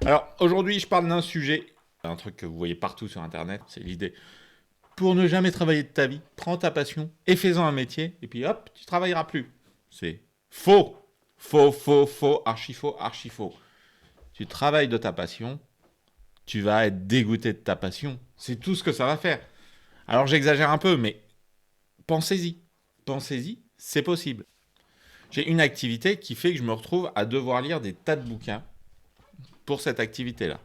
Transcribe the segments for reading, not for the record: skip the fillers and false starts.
Alors, aujourd'hui, je parle d'un sujet, un truc que vous voyez partout sur Internet, c'est l'idée. Pour ne jamais travailler de ta vie, prends ta passion et fais-en un métier, et puis hop, tu travailleras plus. C'est faux. Faux, faux, faux, archi faux, archi faux. Tu travailles de ta passion, tu vas être dégoûté de ta passion. C'est tout ce que ça va faire. Alors j'exagère un peu, mais pensez-y. Pensez-y, c'est possible. J'ai une activité qui fait que je me retrouve à devoir lire des tas de bouquins pour cette activité-là.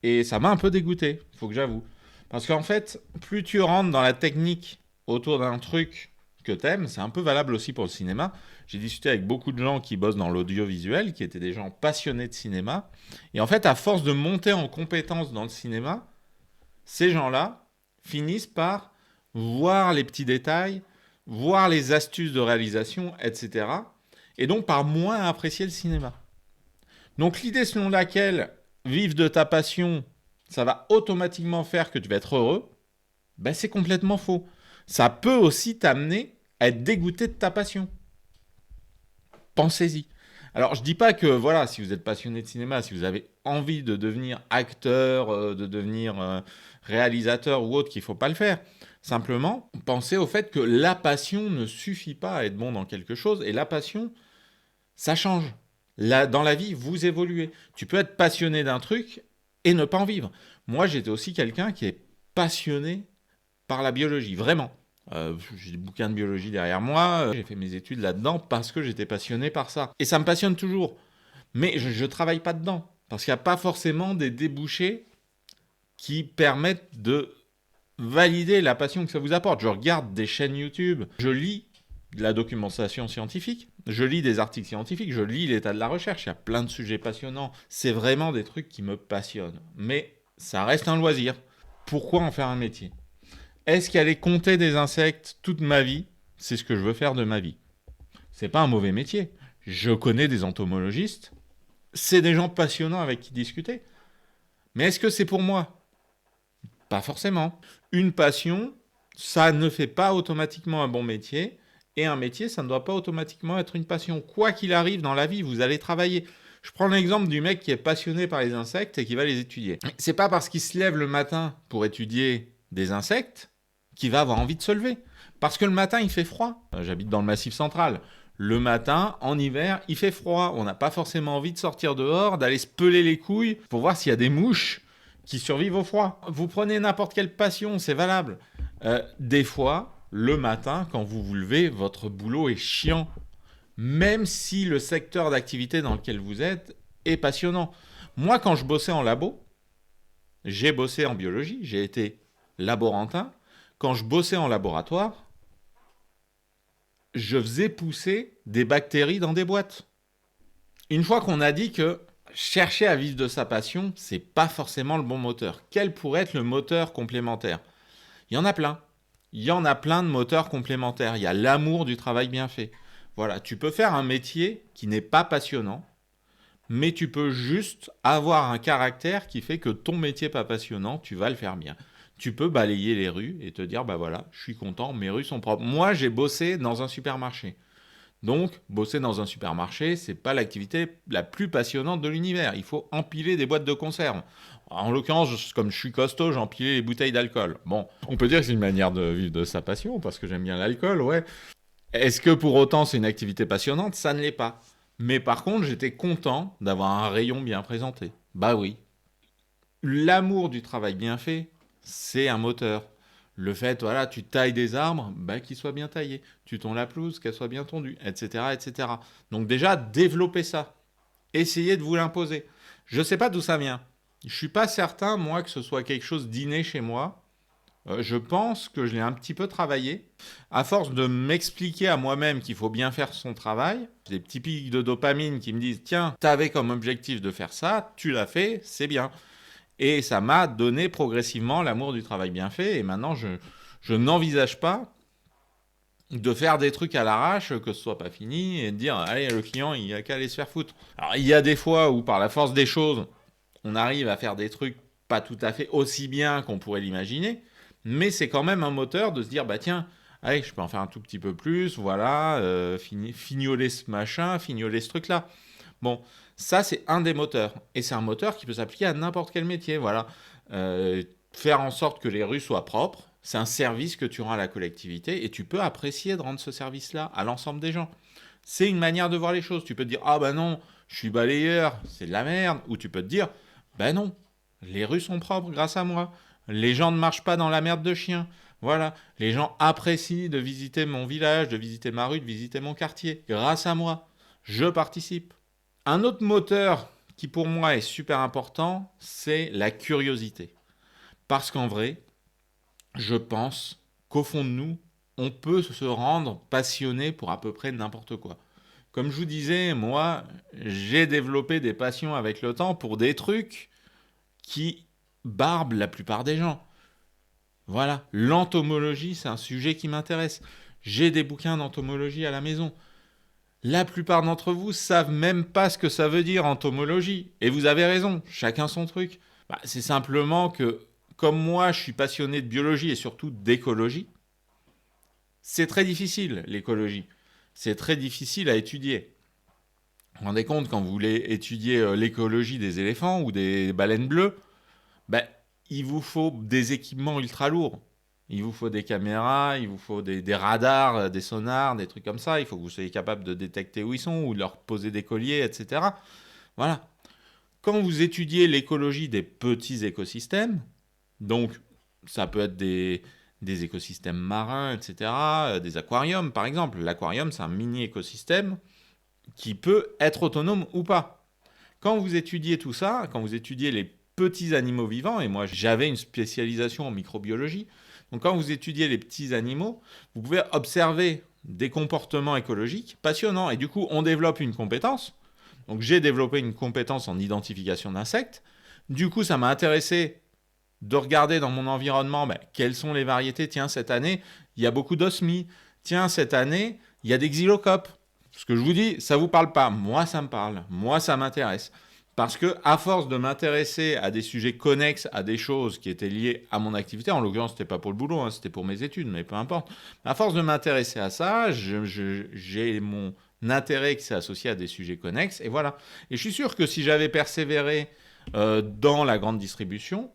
Et ça m'a un peu dégoûté, il faut que j'avoue. Parce qu'en fait, plus tu rentres dans la technique autour d'un truc que t'aimes, c'est un peu valable aussi pour le cinéma. J'ai discuté avec beaucoup de gens qui bossent dans l'audiovisuel, qui étaient des gens passionnés de cinéma. Et en fait, à force de monter en compétences dans le cinéma, ces gens-là finissent par voir les petits détails, voir les astuces de réalisation, etc. Et donc par moins apprécier le cinéma. Donc l'idée selon laquelle vivre de ta passion, ça va automatiquement faire que tu vas être heureux, ben c'est complètement faux. Ça peut aussi t'amener à être dégoûté de ta passion. Pensez-y. Alors je dis pas que voilà, si vous êtes passionné de cinéma, si vous avez envie de devenir acteur, de devenir réalisateur ou autre, qu'il faut pas le faire. Simplement, pensez au fait que la passion ne suffit pas à être bon dans quelque chose et la passion, ça change. Là, dans la vie, vous évoluez. Tu peux être passionné d'un truc et ne pas en vivre. Moi, j'étais aussi quelqu'un qui est passionné par la biologie, vraiment. J'ai des bouquins de biologie derrière moi, j'ai fait mes études là-dedans parce que j'étais passionné par ça. Et ça me passionne toujours. Mais je ne travaille pas dedans. Parce qu'il n'y a pas forcément des débouchés qui permettent de valider la passion que ça vous apporte. Je regarde des chaînes YouTube, je lis de la documentation scientifique, je lis des articles scientifiques, je lis l'état de la recherche, il y a plein de sujets passionnants. C'est vraiment des trucs qui me passionnent. Mais ça reste un loisir. Pourquoi en faire un métier? Est-ce qu'aller compter des insectes toute ma vie, c'est ce que je veux faire de ma vie? C'est pas un mauvais métier. Je connais des entomologistes, c'est des gens passionnants avec qui discuter. Mais est-ce que c'est pour moi? Pas forcément. Une passion, ça ne fait pas automatiquement un bon métier. Et un métier, ça ne doit pas automatiquement être une passion. Quoi qu'il arrive dans la vie, vous allez travailler. Je prends l'exemple du mec qui est passionné par les insectes et qui va les étudier. C'est pas parce qu'il se lève le matin pour étudier des insectes qu'il va avoir envie de se lever. Parce que le matin, il fait froid. J'habite dans le Massif central. Le matin, en hiver, il fait froid. On n'a pas forcément envie de sortir dehors, d'aller se peler les couilles pour voir s'il y a des mouches qui survivent au froid. Vous prenez n'importe quelle passion, c'est valable. Des fois, le matin, quand vous vous levez, votre boulot est chiant. Même si le secteur d'activité dans lequel vous êtes est passionnant. Moi, quand je bossais en labo, j'ai bossé en biologie, j'ai été laborantin. Quand je bossais en laboratoire, je faisais pousser des bactéries dans des boîtes. Une fois qu'on a dit que chercher à vivre de sa passion, c'est pas forcément le bon moteur. Quel pourrait être le moteur complémentaire? Il y en a plein. Il y en a plein de moteurs complémentaires. Il y a l'amour du travail bien fait. Voilà, tu peux faire un métier qui n'est pas passionnant, mais tu peux juste avoir un caractère qui fait que ton métier pas passionnant, tu vas le faire bien. Tu peux balayer les rues et te dire, bah voilà, je suis content, mes rues sont propres. Moi, j'ai bossé dans un supermarché. Donc, bosser dans un supermarché, c'est pas l'activité la plus passionnante de l'univers. Il faut empiler des boîtes de conserve. En l'occurrence, comme je suis costaud, j'empilais les bouteilles d'alcool. Bon, on peut dire que c'est une manière de vivre de sa passion, parce que j'aime bien l'alcool, ouais. Est-ce que pour autant c'est une activité passionnante? Ça ne l'est pas. Mais par contre, j'étais content d'avoir un rayon bien présenté. Bah oui. L'amour du travail bien fait, c'est un moteur. Le fait, voilà, tu tailles des arbres, bah, qu'ils soient bien taillés. Tu tonds la pelouse, qu'elle soit bien tondue, etc., etc. Donc déjà, développez ça. Essayez de vous l'imposer. Je ne sais pas d'où ça vient. Je suis pas certain, moi, que ce soit quelque chose d'inné chez moi. Je pense que je l'ai un petit peu travaillé. À force de m'expliquer à moi-même qu'il faut bien faire son travail, j'ai des petits pics de dopamine qui me disent tiens, t'avais comme objectif de faire ça, tu l'as fait, c'est bien. Et ça m'a donné progressivement l'amour du travail bien fait. Et maintenant, je n'envisage pas de faire des trucs à l'arrache, que ce soit pas fini, et de dire allez, le client, il a qu'à aller se faire foutre. Alors, il y a des fois où, par la force des choses, on arrive à faire des trucs pas tout à fait aussi bien qu'on pourrait l'imaginer, mais c'est quand même un moteur de se dire bah tiens, allez, je peux en faire un tout petit peu plus, voilà, fignoler ce machin, fignoler ce truc-là. Bon, Ça, c'est un des moteurs. Et c'est un moteur qui peut s'appliquer à n'importe quel métier. Voilà. Faire en sorte que les rues soient propres, c'est un service que tu rends à la collectivité et tu peux apprécier de rendre ce service-là à l'ensemble des gens. C'est une manière de voir les choses. Tu peux te dire, ah ben non, je suis balayeur, c'est de la merde. Ou tu peux te dire, ben non, les rues sont propres grâce à moi. Les gens ne marchent pas dans la merde de chien. Voilà, les gens apprécient de visiter mon village, de visiter ma rue, de visiter mon quartier. Grâce à moi, je participe. Un autre moteur qui pour moi est super important, c'est la curiosité. Parce qu'en vrai, je pense qu'au fond de nous, on peut se rendre passionné pour à peu près n'importe quoi. Comme je vous disais, moi, j'ai développé des passions avec le temps pour des trucs qui barbent la plupart des gens. Voilà, l'entomologie, c'est un sujet qui m'intéresse. J'ai des bouquins d'entomologie à la maison. La plupart d'entre vous savent même pas ce que ça veut dire entomologie. Et vous avez raison, chacun son truc. C'est simplement que, comme moi, je suis passionné de biologie et surtout d'écologie, c'est très difficile, l'écologie. C'est très difficile à étudier. Vous vous rendez compte, quand vous voulez étudier l'écologie des éléphants ou des baleines bleues, ben, il vous faut des équipements ultra lourds. Il vous faut des caméras, il vous faut des radars, des sonars, des trucs comme ça. Il faut que vous soyez capable de détecter où ils sont ou de leur poser des colliers, etc. Voilà. Quand vous étudiez l'écologie des petits écosystèmes, donc ça peut être des écosystèmes marins, etc., des aquariums par exemple. L'aquarium, c'est un mini écosystème qui peut être autonome ou pas. Quand vous étudiez tout ça, quand vous étudiez les petits animaux vivants, et moi j'avais une spécialisation en microbiologie, donc quand vous étudiez les petits animaux, vous pouvez observer des comportements écologiques passionnants, et du coup on développe une compétence. Donc j'ai développé une compétence en identification d'insectes. Du coup ça m'a intéressé de regarder dans mon environnement quelles sont les variétés. Tiens, cette année, il y a beaucoup d'osmies. Tiens, cette année, il y a des xylocopes. Ce que je vous dis, ça ne vous parle pas. Moi, ça me parle. Moi, ça m'intéresse. Parce que, à force de m'intéresser à des sujets connexes, à des choses qui étaient liées à mon activité, en l'occurrence, ce n'était pas pour le boulot, c'était pour mes études, mais peu importe. À force de m'intéresser à ça, j'ai mon intérêt qui s'est associé à des sujets connexes, et voilà. Et je suis sûr que si j'avais persévéré dans la grande distribution,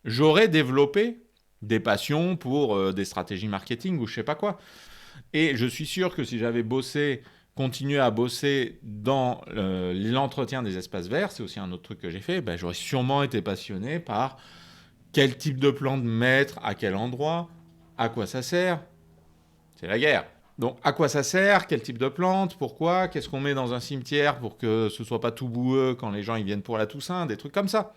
j'aurais développé des passions pour des stratégies marketing ou je sais pas quoi. Et je suis sûr que si j'avais continué à bosser dans l'entretien des espaces verts, c'est aussi un autre truc que j'ai fait, j'aurais sûrement été passionné par quel type de plante mettre, à quel endroit, à quoi ça sert. C'est la guerre. Donc, à quoi ça sert, quel type de plante, pourquoi, qu'est-ce qu'on met dans un cimetière pour que ce soit pas tout boueux quand les gens ils viennent pour la Toussaint, des trucs comme ça.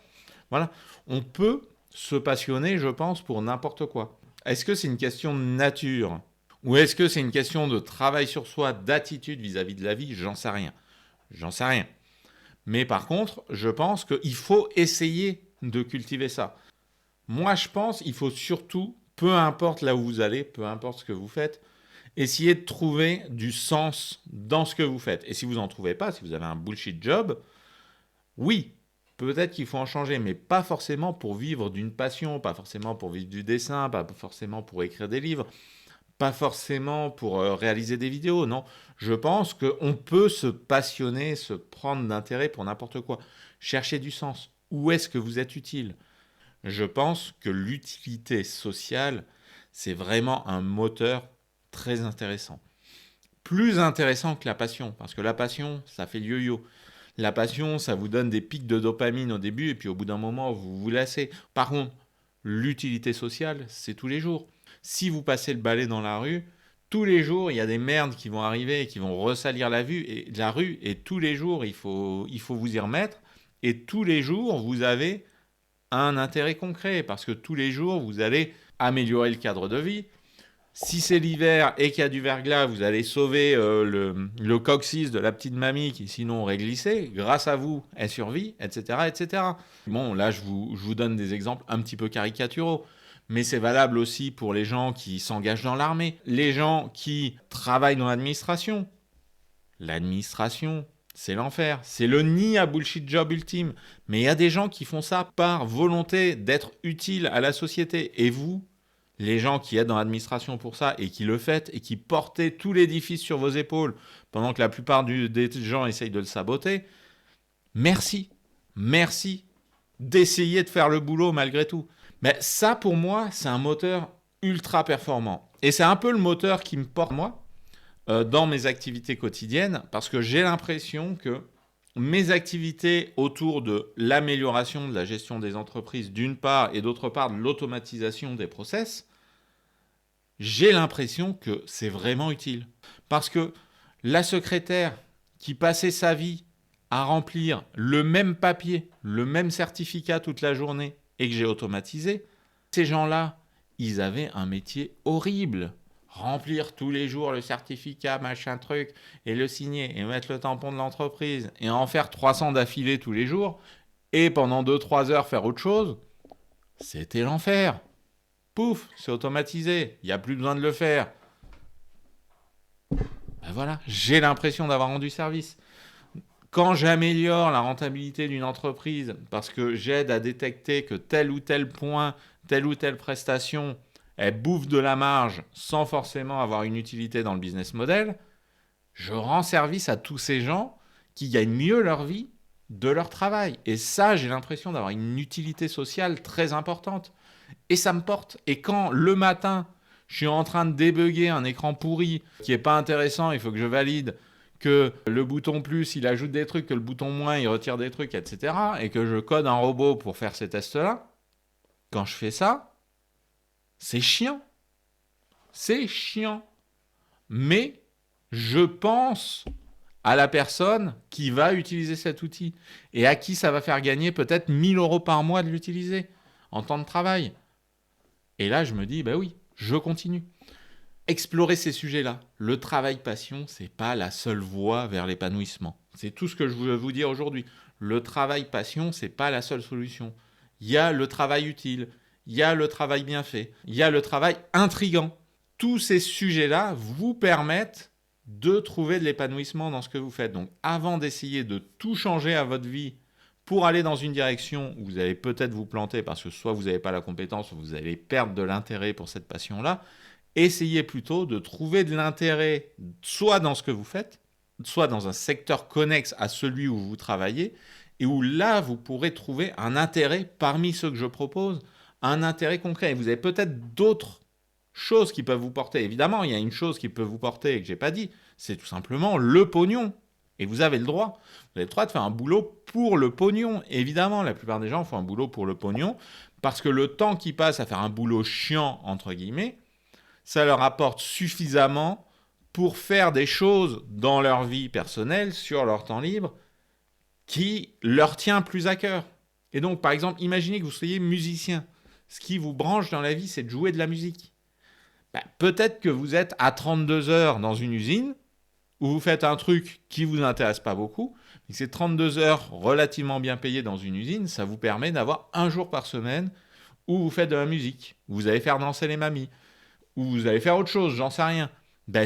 Voilà. On peut se passionner, je pense, pour n'importe quoi. Est-ce que c'est une question de nature ou est-ce que c'est une question de travail sur soi, d'attitude vis-à-vis de la vie? J'en sais rien. J'en sais rien. Mais par contre, je pense qu'il faut essayer de cultiver ça. Moi, je pense qu'il faut surtout, peu importe là où vous allez, peu importe ce que vous faites, essayer de trouver du sens dans ce que vous faites. Et si vous n'en trouvez pas, si vous avez un bullshit job, oui, peut-être qu'il faut en changer, mais pas forcément pour vivre d'une passion, pas forcément pour vivre du dessin, pas forcément pour écrire des livres, pas forcément pour réaliser des vidéos, non. Je pense qu'on peut se passionner, se prendre d'intérêt pour n'importe quoi. Chercher du sens. Où est-ce que vous êtes utile? Je pense que l'utilité sociale, c'est vraiment un moteur très intéressant. Plus intéressant que la passion, parce que la passion, ça fait yo-yo. La passion, ça vous donne des pics de dopamine au début, et puis au bout d'un moment, vous vous lassez. Par contre, l'utilité sociale, c'est tous les jours. Si vous passez le balai dans la rue, tous les jours, il y a des merdes qui vont arriver et qui vont ressalir la rue, et tous les jours, il faut vous y remettre. Et tous les jours, vous avez un intérêt concret, parce que tous les jours, vous allez améliorer le cadre de vie. Si c'est l'hiver et qu'il y a du verglas, vous allez sauver le coccyx de la petite mamie qui sinon aurait glissé. Grâce à vous, elle survit, etc. etc. Bon, là, je vous donne des exemples un petit peu caricaturaux. Mais c'est valable aussi pour les gens qui s'engagent dans l'armée, les gens qui travaillent dans l'administration. L'administration, c'est l'enfer. C'est le nid à bullshit job ultime. Mais il y a des gens qui font ça par volonté d'être utiles à la société. Et vous, les gens qui êtes dans l'administration pour ça et qui le faites et qui portez tout l'édifice sur vos épaules pendant que la plupart des gens essayent de le saboter, Merci. Merci d'essayer de faire le boulot malgré tout. Mais ça, pour moi, c'est un moteur ultra performant. Et c'est un peu le moteur qui me porte, moi, dans mes activités quotidiennes, parce que j'ai l'impression que mes activités autour de l'amélioration de la gestion des entreprises, d'une part, et d'autre part, de l'automatisation des process, j'ai l'impression que c'est vraiment utile. Parce que la secrétaire qui passait sa vie à remplir le même papier, le même certificat toute la journée et que j'ai automatisé, ces gens-là, ils avaient un métier horrible. Remplir tous les jours le certificat, machin truc, et le signer, et mettre le tampon de l'entreprise, et en faire 300 d'affilée tous les jours, et pendant 2-3 heures faire autre chose, c'était l'enfer. Pouf, c'est automatisé, il n'y a plus besoin de le faire. Ben voilà, j'ai l'impression d'avoir rendu service. Quand j'améliore la rentabilité d'une entreprise parce que j'aide à détecter que tel ou tel point, telle ou telle prestation, elle bouffe de la marge sans forcément avoir une utilité dans le business model, je rends service à tous ces gens qui gagnent mieux leur vie de leur travail. Et ça, j'ai l'impression d'avoir une utilité sociale très importante. Et ça me porte. Et quand le matin, je suis en train de débugger un écran pourri qui n'est pas intéressant, il faut que je valide que le bouton plus, il ajoute des trucs, que le bouton moins, il retire des trucs, etc. Et que je code un robot pour faire ces tests-là, quand je fais ça, c'est chiant. C'est chiant. Mais je pense à la personne qui va utiliser cet outil et à qui ça va faire gagner peut-être 1 000 € par mois de l'utiliser en temps de travail. Et là, je me dis, bah oui, je continue. Explorer ces sujets-là. Le travail passion, c'est pas la seule voie vers l'épanouissement. C'est tout ce que je veux vous dire aujourd'hui. Le travail passion, c'est pas la seule solution. Il y a le travail utile, il y a le travail bien fait, il y a le travail intriguant. Tous ces sujets-là vous permettent de trouver de l'épanouissement dans ce que vous faites. Donc, avant d'essayer de tout changer à votre vie pour aller dans une direction où vous allez peut-être vous planter parce que soit vous n'avez pas la compétence, soit vous allez perdre de l'intérêt pour cette passion-là, essayez plutôt de trouver de l'intérêt soit dans ce que vous faites, soit dans un secteur connexe à celui où vous travaillez, et où là, vous pourrez trouver un intérêt parmi ceux que je propose, un intérêt concret. Et vous avez peut-être d'autres choses qui peuvent vous porter. Évidemment, il y a une chose qui peut vous porter et que je n'ai pas dit, c'est tout simplement le pognon. Et vous avez le droit. Vous avez le droit de faire un boulot pour le pognon. Évidemment, la plupart des gens font un boulot pour le pognon parce que le temps qu'ils passent à faire un boulot chiant, entre guillemets, ça leur apporte suffisamment pour faire des choses dans leur vie personnelle, sur leur temps libre, qui leur tient plus à cœur. Et donc, par exemple, imaginez que vous soyez musicien. Ce qui vous branche dans la vie, c'est de jouer de la musique. Peut-être que vous êtes à 32 heures dans une usine, où vous faites un truc qui ne vous intéresse pas beaucoup, mais ces 32 heures relativement bien payées dans une usine, ça vous permet d'avoir un jour par semaine où vous faites de la musique, où vous allez faire danser les mamies, où vous allez faire autre chose, j'en sais rien.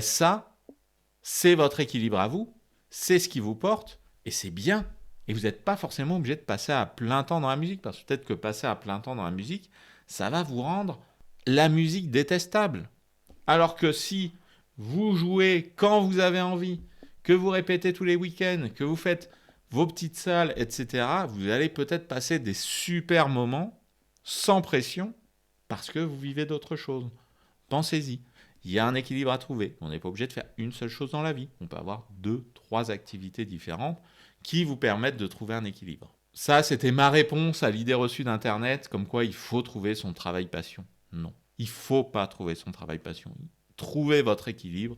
Ça, c'est votre équilibre à vous, c'est ce qui vous porte, et c'est bien. Et vous n'êtes pas forcément obligé de passer à plein temps dans la musique, parce que peut-être que passer à plein temps dans la musique, ça va vous rendre la musique détestable. Alors que si vous jouez quand vous avez envie, que vous répétez tous les week-ends, que vous faites vos petites salles, etc., vous allez peut-être passer des super moments sans pression parce que vous vivez d'autres choses. Pensez-y. Il y a un équilibre à trouver. On n'est pas obligé de faire une seule chose dans la vie. On peut avoir 2-3 activités différentes qui vous permettent de trouver un équilibre. Ça, c'était ma réponse à l'idée reçue d'Internet, comme quoi il faut trouver son travail passion. Non, il ne faut pas trouver son travail passion. Trouvez votre équilibre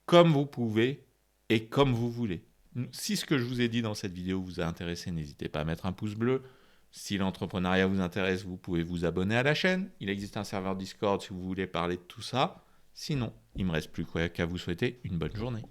comme vous pouvez et comme vous voulez. Si ce que je vous ai dit dans cette vidéo vous a intéressé, n'hésitez pas à mettre un pouce bleu. Si l'entrepreneuriat vous intéresse, vous pouvez vous abonner à la chaîne. Il existe un serveur Discord si vous voulez parler de tout ça. Sinon, il ne me reste plus qu'à vous souhaiter une bonne journée.